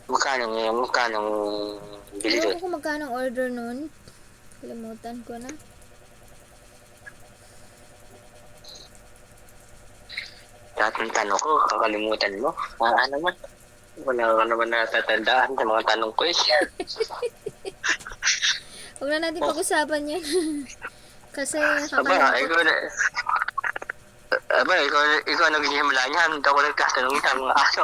Magkano bili Ewan ko doon? kung magkano ang order nun. Kalimutan ko na. Lahat ng tanong ko, kakalimutan mo. Ano naman? Wala ka naman natatandaan sa mga tanong ko eh. Huwag na natin pag-usapan yan. Kasi Aba, nakakalungkot. ikaw nagsimula niyan. Hindi ako nagtatanong sa mga aso.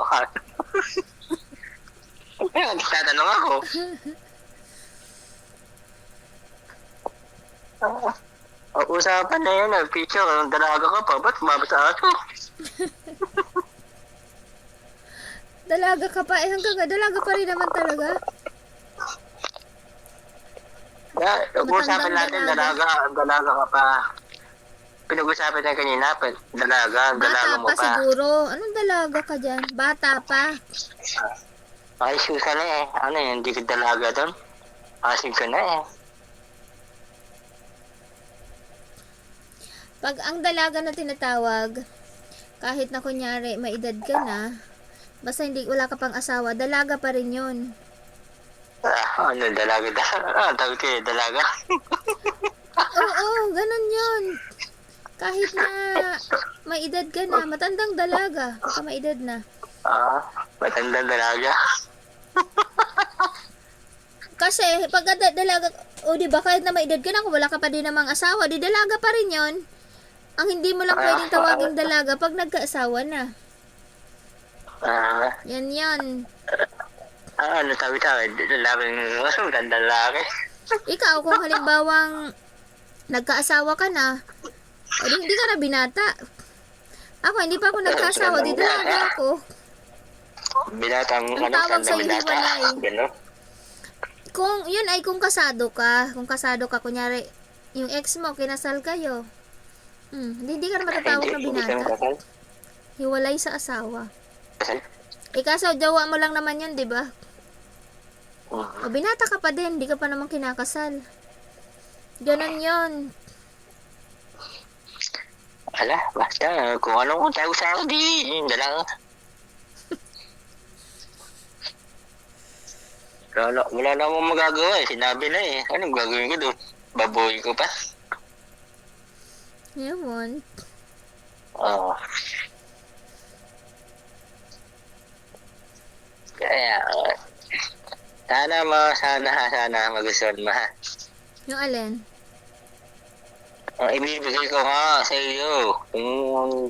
Kaya nagtatanong ako. Usapan na yun, picture, dalaga ka pa, ba't mabasa aso? Dalaga ka pa. Hanggang dalaga pa rin naman talaga. Usapan Matandang natin, dalaga. dalaga ka pa. Pinag-usapan na kanina, dalaga Bata mo pa pa. siguro. Anong dalaga ka dyan? Bata pa. Ayos ka na eh. Ano yun, hindi ka dalaga doon? Asin ka na eh. Pag ang dalaga na tinatawag, kahit na kunyari may edad ka na, basta hindi wala ka pang asawa, dalaga pa rin yun. Dalaga. Tawag kayo, dalaga. Oo, ganun yun. Kahit na may edad ka na, matandang dalaga, baka may edad na. Matandang dalaga. Kasi pag dalaga, o di ba kahit na may edad ka na, kung wala ka pa din namang asawa, di dalaga pa rin yun. Ang hindi mo lang pwedeng tawaging dalaga pag nagkaasawa na. Yan yan. Ano sabi sa akin? Lalaking lalaki. Ikaw, kung halimbawang nagkaasawa ka na, o di hindi ka na binata. Ako, hindi pa ako nagkaasawa, di dalaga ako. Binatang, Ang tawag sa'yo, binata. hiwalay. Gano'n? Kung, yun ay kung kasado ka, kunyari, yung ex mo, kinasal kayo. Hindi ka na matatawag na Hindi kami binata. kasal. Hiwalay sa asawa. Kasal? Kaso, jowa mo lang naman yun, di ba? O binata ka pa din, di ka pa naman kinakasal. Ganon yun. Ala, basta, kung ano kung tayo sa akin, yun na lang. Wala na akong magagawa eh. Sinabi na eh. Anong gagawin ko doon? Baboy ko pa? Yun. Oo. Kaya, sana magustuhan mo ha. Yung alin? Ibibigay ko nga sa iyo.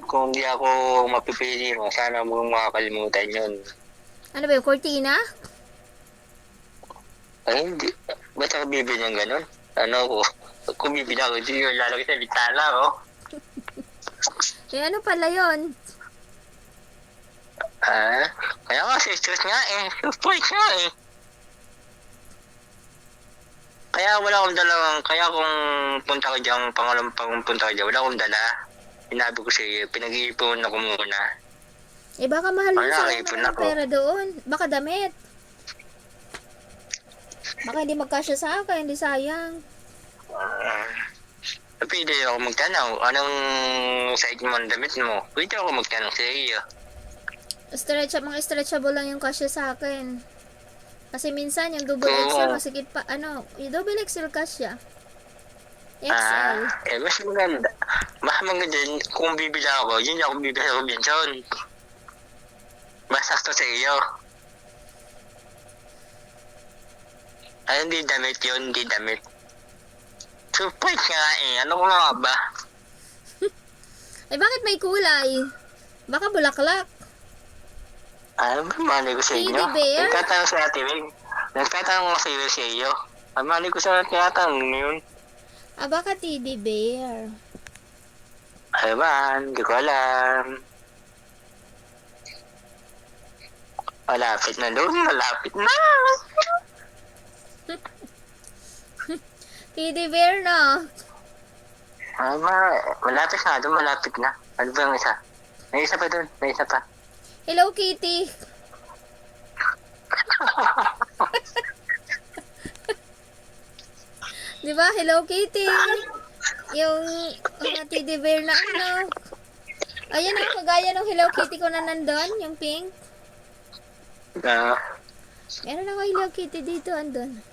Kung di ako mapipili mo, sana mo makakalimutan yun. Ano ba yung cortina? Ay, hindi. Ba't ako bibili ng ganun? Ano ko? Kung bibili ako, hindi ko lalagay sa bitala ko. Ano pala yun? Kaya nga, stress nga eh. Stress nga eh. Kaya wala akong dalawang, kaya kung punta ko dyan, pangalang punta ko dyan, wala akong dala. Sinabi ko sa iyo, pinag-iipon ako muna. Baka mahal mo sa Ipon ng ako. pera doon. Baka damit. Baka hindi magkasya sa akin, hindi sayang. Pwede ako magtanong, anong site mo ang damit mo? Pwede ako magtanong sa iyo. Mga stretchable lang yung kasya sa akin. Kasi minsan yung double XL masigit pa, yung double XL kasya. XL. Mas maganda. Mas maganda kung bibila ako, yun ako bibila sa Robinson. Mas sakto sa iyo. Hindi damit yun, hindi damit. Surprise nga eh, ano ko nga ba? Bakit may kulay? Baka bulaklak. Mali ko sa inyo. Teddy bear? Nagtatanong sa Ate Wing. Nagtatanong ko sa iyo. Mali ko sa tinatanong yun. Baka teddy bear. Ay ba, hindi ko alam. Malapit na doon, malapit na. Teddy bear, no? Malapit na doon, malapit na. Ano ba yung isa? May isa pa doon, may isa pa. Hello, Kitty. Diba? Hello, Kitty. Yung teddy bear na ano. Ayan ang kagaya ng Hello Kitty ko na nandun, yung pink. Meron ako Hello Kitty dito, andun.